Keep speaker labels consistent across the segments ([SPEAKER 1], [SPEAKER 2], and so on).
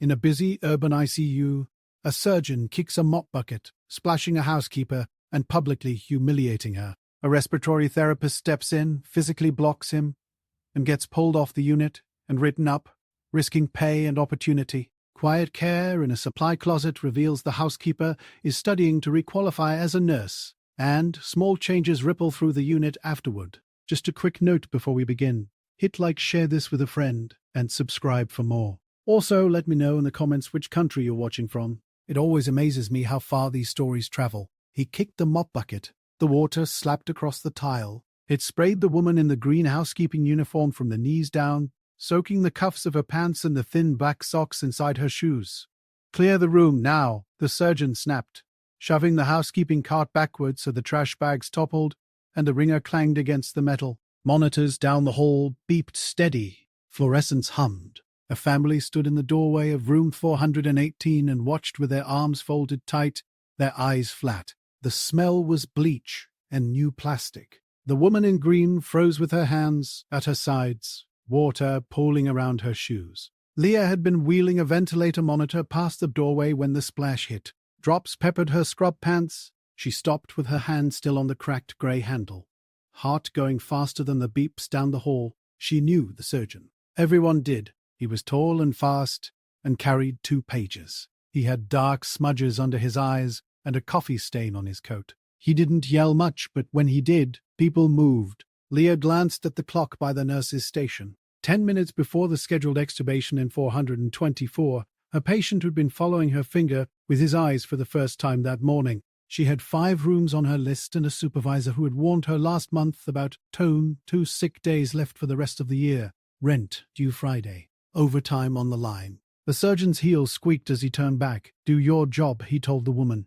[SPEAKER 1] In a busy urban ICU, a surgeon kicks a mop bucket, splashing a housekeeper and publicly humiliating her. A respiratory therapist steps in, physically blocks him, and gets pulled off the unit and written up, risking pay and opportunity. Quiet care in a supply closet reveals the housekeeper is studying to requalify as a nurse, and small changes ripple through the unit afterward. Just a quick note before we begin. Hit like, share this with a friend, and subscribe for more. Also, let me know in the comments which country you're watching from. It always amazes me how far these stories travel. He kicked the mop bucket. The water slapped across the tile. It sprayed the woman in the green housekeeping uniform from the knees down, soaking the cuffs of her pants and the thin black socks inside her shoes. Clear the room now, the surgeon snapped, shoving the housekeeping cart backwards so the trash bags toppled and the ringer clanged against the metal. Monitors down the hall beeped steady. Fluorescents hummed. A family stood in the doorway of room 418 and watched with their arms folded tight, their eyes flat. The smell was bleach and new plastic. The woman in green froze with her hands at her sides, water pooling around her shoes. Leah had been wheeling a ventilator monitor past the doorway when the splash hit. Drops peppered her scrub pants. She stopped with her hand still on the cracked grey handle. Heart going faster than the beeps down the hall. She knew the surgeon. Everyone did. He was tall and fast and carried 2 pages. He had dark smudges under his eyes and a coffee stain on his coat. He didn't yell much, but when he did, people moved. Leah glanced at the clock by the nurse's station. 10 minutes before the scheduled extubation in 424, a patient who'd been following her finger with his eyes for the first time that morning. She had 5 rooms on her list and a supervisor who had warned her last month about 2 sick days left for the rest of the year. Rent due Friday. Overtime on the line. The surgeon's heel squeaked as he turned back. Do your job, he told the woman.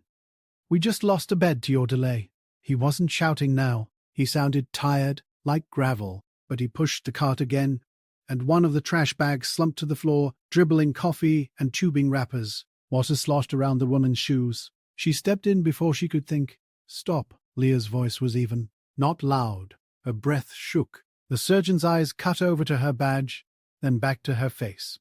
[SPEAKER 1] We just lost a bed to your delay. He wasn't shouting now. He sounded tired, like gravel, but he pushed the cart again, and one of the trash bags slumped to the floor, dribbling coffee and tubing wrappers. Water sloshed around the woman's shoes. She stepped in before she could think. Stop. Leah's voice was even, not loud. Her breath shook. The surgeon's eyes cut over to her badge, then back to her face.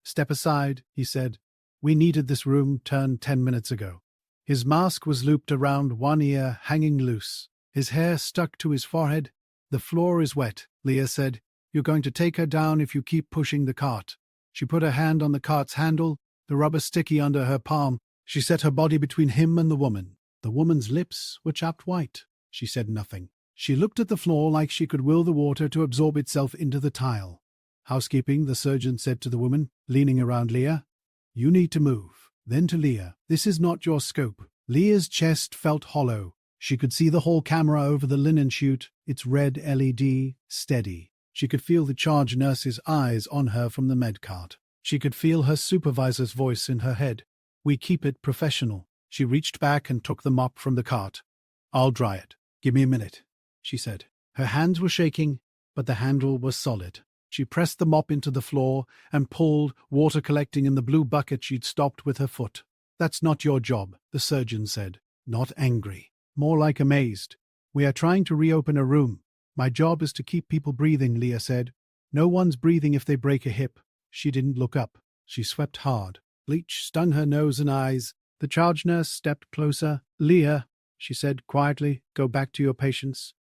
[SPEAKER 1] Step aside, he said. We needed this room turned 10 minutes ago. His mask was looped around one ear, hanging loose. His hair stuck to his forehead. The floor is wet, Leah said. You're going to take her down if you keep pushing the cart. She put her hand on the cart's handle, the rubber sticky under her palm. She set her body between him and the woman. The woman's lips were chapped white. She said nothing. She looked at the floor like she could will the water to absorb itself into the tile. Housekeeping, the surgeon said to the woman, leaning around Leah. You need to move. Then to Leah. This is not your scope. Leah's chest felt hollow. She could see the hall camera over the linen chute, its red LED, steady. She could feel the charge nurse's eyes on her from the med cart. She could feel her supervisor's voice in her head. We keep it professional. She reached back and took the mop from the cart. I'll dry it. Give me a minute, she said. Her hands were shaking, but the handle was solid. She pressed the mop into the floor and pulled, water collecting in the blue bucket she'd stopped with her foot. That's not your job, the surgeon said. Not angry. More like amazed. We are trying to reopen a room. My job is to keep people breathing, Leah said. No one's breathing if they break a hip. She didn't look up. She swept hard. Bleach stung her nose and eyes. The charge nurse stepped closer. Leah, she said quietly, go back to your patients.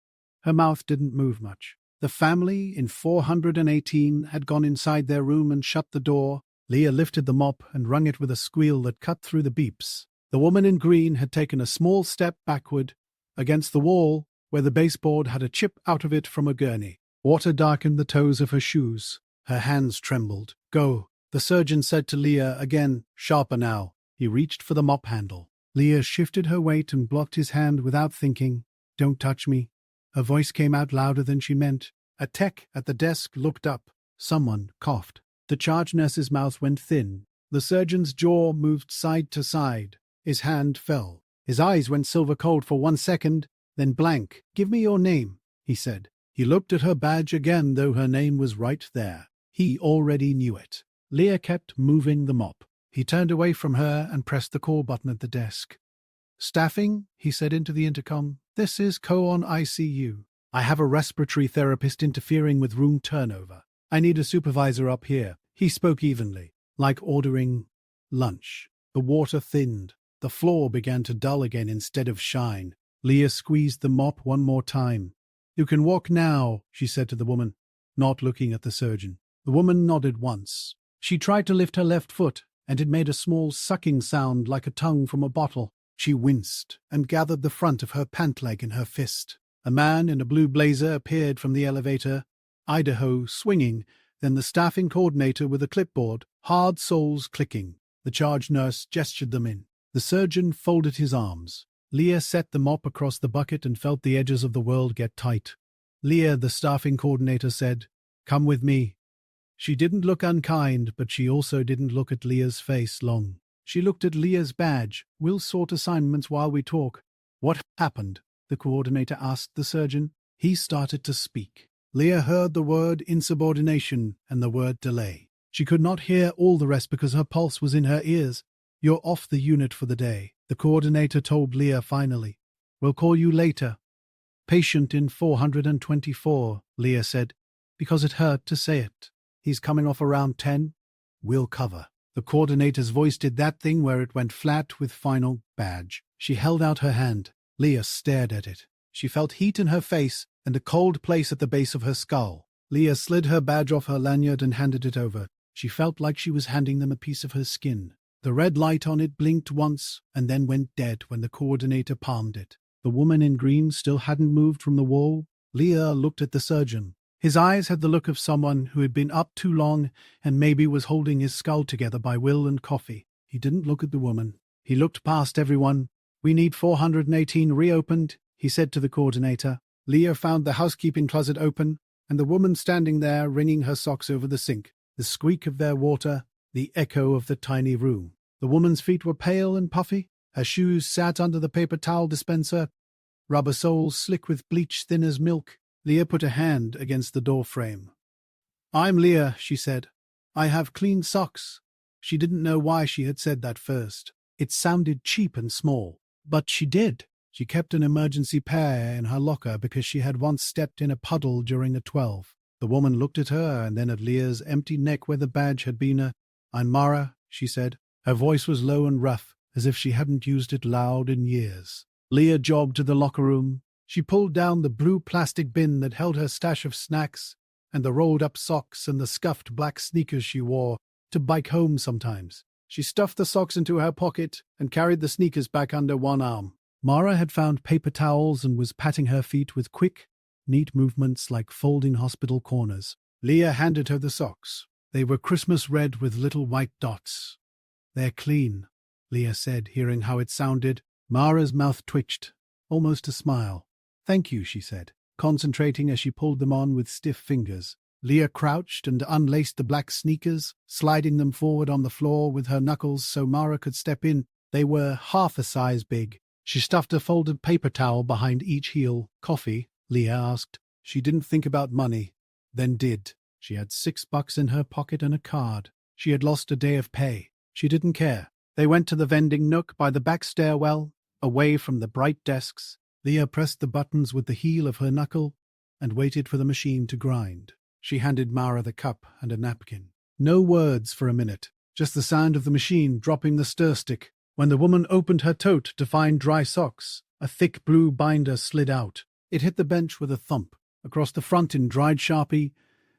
[SPEAKER 1] Her mouth didn't move much. The family in 418 had gone inside their room and shut the door. Leah lifted the mop and wrung it with a squeal that cut through the beeps. The woman in green had taken a small step backward, against the wall, where the baseboard had a chip out of it from a gurney. Water darkened the toes of her shoes. Her hands trembled. Go, the surgeon said to Leah again, sharper now. He reached for the mop handle. Leah shifted her weight and blocked his hand without thinking. Don't touch me. Her voice came out louder than she meant. A tech at the desk looked up. Someone coughed. The charge nurse's mouth went thin. The surgeon's jaw moved side to side. His hand fell. His eyes went silver cold for 1 second, then blank. Give me your name, he said. He looked at her badge again, though her name was right there. He already knew it. Leah kept moving the mop. He turned away from her and pressed the call button at the desk. Staffing, he said into the intercom. This is Coon ICU. I have a respiratory therapist interfering with room turnover. I need a supervisor up here. He spoke evenly, like ordering Lunch. The water thinned. The floor began to dull again instead of shine. Leah squeezed the mop one more time. "You can walk now," she said to the woman, not looking at the surgeon. The woman nodded once. She tried to lift her left foot, and it made a small sucking sound like a tongue from a bottle. She winced and gathered the front of her pant leg in her fist. A man in a blue blazer appeared from the elevator, Idaho swinging, then the staffing coordinator with a clipboard, hard soles clicking. The charge nurse gestured them in. The surgeon folded his arms. Leah set the mop across the bucket and felt the edges of the world get tight. "Leah," the staffing coordinator said, "come with me." She didn't look unkind, but she also didn't look at Leah's face long. She looked at Leah's badge. "We'll sort assignments while we talk." "What happened?" the coordinator asked the surgeon. He started to speak. Leah heard the word insubordination and the word delay. She could not hear all the rest because her pulse was in her ears. "You're off the unit for the day," the coordinator told Leah finally. "We'll call you later." "Patient in 424, Leah said, because it hurt to say it. "He's coming off around 10. We'll cover." The coordinator's voice did that thing where it went flat with final badge. She held out her hand. Leah stared at it. She felt heat in her face and a cold place at the base of her skull. Leah slid her badge off her lanyard and handed it over. She felt like she was handing them a piece of her skin. The red light on it blinked once and then went dead when the coordinator palmed it. The woman in green still hadn't moved from the wall. Leah looked at the surgeon. His eyes had the look of someone who had been up too long and maybe was holding his skull together by will and coffee. He didn't look at the woman. He looked past everyone. "We need 418 reopened," he said to the coordinator. Leah found the housekeeping closet open and the woman standing there wringing her socks over the sink. The squeak of their water, the echo of the tiny room. The woman's feet were pale and puffy. Her shoes sat under the paper towel dispenser, rubber soles slick with bleach thin as milk. Leah put a hand against the door frame. "I'm Leah," she said. "I have clean socks." She didn't know why she had said that first. It sounded cheap and small. But she did. She kept an emergency pair in her locker because she had once stepped in a puddle during a 12. The woman looked at her and then at Leah's empty neck where the badge had been. "I'm Mara," she said. Her voice was low and rough, as if she hadn't used it loud in years. Leah jogged to the locker room. She pulled down the blue plastic bin that held her stash of snacks and the rolled-up socks and the scuffed black sneakers she wore to bike home sometimes. She stuffed the socks into her pocket and carried the sneakers back under one arm. Mara had found paper towels and was patting her feet with quick, neat movements like folding hospital corners. Leah handed her the socks. They were Christmas red with little white dots. "They're clean," Leah said, hearing how it sounded. Mara's mouth twitched, almost a smile. "Thank you," she said, concentrating as she pulled them on with stiff fingers. Leah crouched and unlaced the black sneakers, sliding them forward on the floor with her knuckles so Mara could step in. They were half a size big. She stuffed a folded paper towel behind each heel. "Coffee?" Leah asked. She didn't think about money, then did. She had $6 in her pocket and a card. She had lost a day of pay. She didn't care. They went to the vending nook by the back stairwell, away from the bright desks. Leah pressed the buttons with the heel of her knuckle and waited for the machine to grind. She handed Mara the cup and a napkin. No words for a minute, just the sound of the machine dropping the stir stick. When the woman opened her tote to find dry socks, a thick blue binder slid out. It hit the bench with a thump. Across the front in dried Sharpie,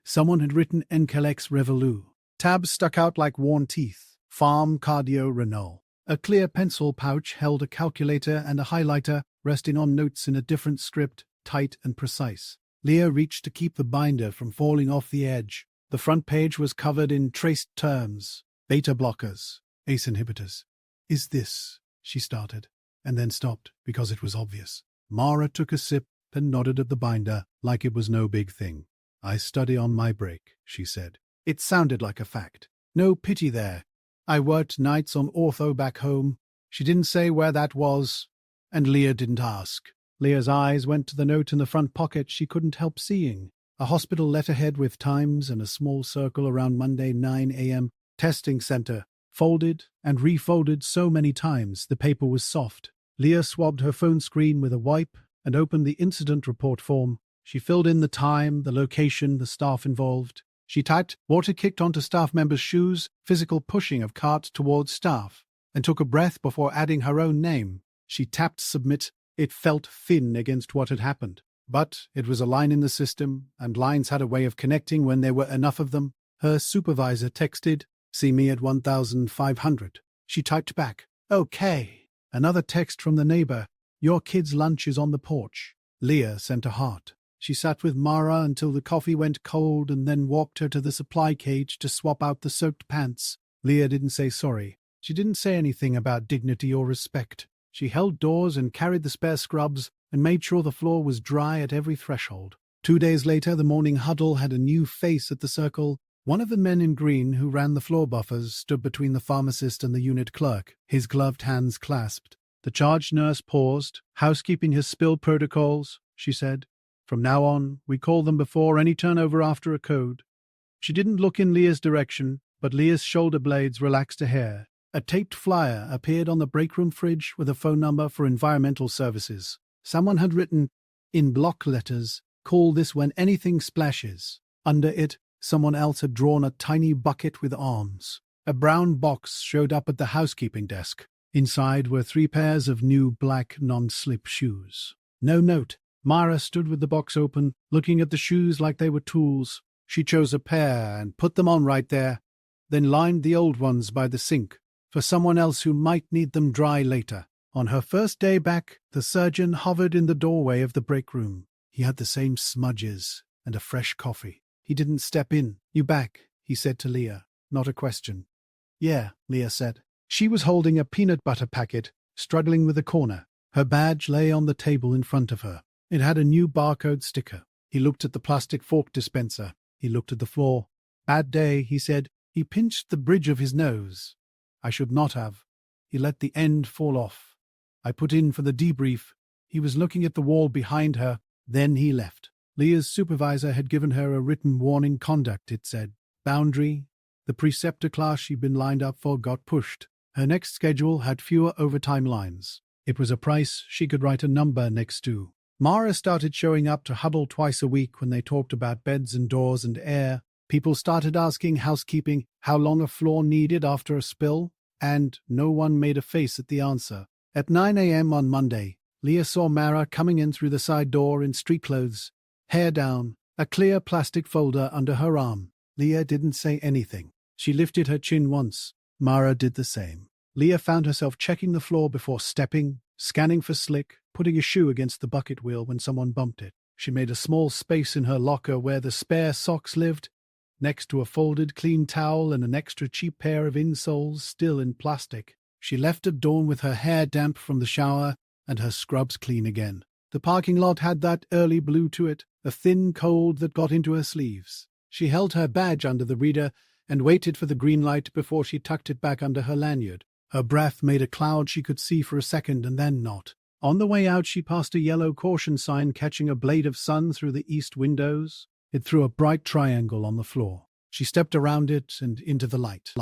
[SPEAKER 1] someone had written Encalex Revolu. Tabs stuck out like worn teeth. Farm Cardio Renault. A clear pencil pouch held a calculator and a highlighter, resting on notes in a different script, tight and precise. Leah reached to keep the binder from falling off the edge. The front page was covered in traced terms. Beta blockers. ACE inhibitors. "Is this?" she started, and then stopped because it was obvious. Mara took a sip and nodded at the binder like it was no big thing. "I study on my break," she said. It sounded like a fact. No pity there. "I worked nights on ortho back home." She didn't say where that was, and Leah didn't ask. Leah's eyes went to the note in the front pocket she couldn't help seeing. A hospital letterhead with times and a small circle around Monday 9 a.m. Testing center. Folded and refolded so many times the paper was soft. Leah swabbed her phone screen with a wipe and opened the incident report form. She filled in the time, the location, the staff involved. She typed, water kicked onto staff members' shoes, physical pushing of carts towards staff, and took a breath before adding her own name. She tapped submit. It felt thin against what had happened. But it was a line in the system, and lines had a way of connecting when there were enough of them. Her supervisor texted, "See me at 1500. She typed back, "Okay." Another text from the neighbor, "Your kid's lunch is on the porch." Leah sent a heart. She sat with Mara until the coffee went cold and then walked her to the supply cage to swap out the soaked pants. Leah didn't say sorry. She didn't say anything about dignity or respect. She held doors and carried the spare scrubs and made sure the floor was dry at every threshold. 2 days later, the morning huddle had a new face at the circle. One of the men in green who ran the floor buffers stood between the pharmacist and the unit clerk, his gloved hands clasped. The charge nurse paused. "Housekeeping has spilled protocols," she said. "From now on, we call them before any turnover after a code." She didn't look in Leah's direction, but Leah's shoulder blades relaxed a hair. A taped flyer appeared on the breakroom fridge with a phone number for environmental services. Someone had written, in block letters, "Call this when anything splashes." Under it, someone else had drawn a tiny bucket with arms. A brown box showed up at the housekeeping desk. Inside were 3 pairs of new black non-slip shoes. No note. Mara stood with the box open, looking at the shoes like they were tools. She chose a pair and put them on right there, then lined the old ones by the sink for someone else who might need them dry later. On her first day back, the surgeon hovered in the doorway of the break room. He had the same smudges and a fresh coffee. He didn't step in. "You back?" he said to Leah, not a question. "Yeah," Leah said. She was holding a peanut butter packet, struggling with a corner. Her badge lay on the table in front of her. It had a new barcode sticker. He looked at the plastic fork dispenser. He looked at the floor. "Bad day," he said. He pinched the bridge of his nose. "I should not have." He let the end fall off. "I put in for the debrief." He was looking at the wall behind her. Then he left. Leah's supervisor had given her a written warning conduct, it said. Boundary. The preceptor class she'd been lined up for got pushed. Her next schedule had fewer overtime lines. It was a price she could write a number next to. Mara started showing up to huddle twice a week when they talked about beds and doors and air. People started asking housekeeping how long a floor needed after a spill, and no one made a face at the answer. At 9 a.m. on Monday, Leah saw Mara coming in through the side door in street clothes, hair down, a clear plastic folder under her arm. Leah didn't say anything. She lifted her chin once. Mara did the same. Leah found herself checking the floor before stepping, scanning for slick, putting a shoe against the bucket wheel when someone bumped it. She made a small space in her locker where the spare socks lived, next to a folded clean towel and an extra cheap pair of insoles still in plastic. She left at dawn with her hair damp from the shower and her scrubs clean again. The parking lot had that early blue to it, a thin cold that got into her sleeves. She held her badge under the reader and waited for the green light before she tucked it back under her lanyard. Her breath made a cloud she could see for a second and then not. On the way out, she passed a yellow caution sign catching a blade of sun through the east windows. It threw a bright triangle on the floor. She stepped around it and into the light.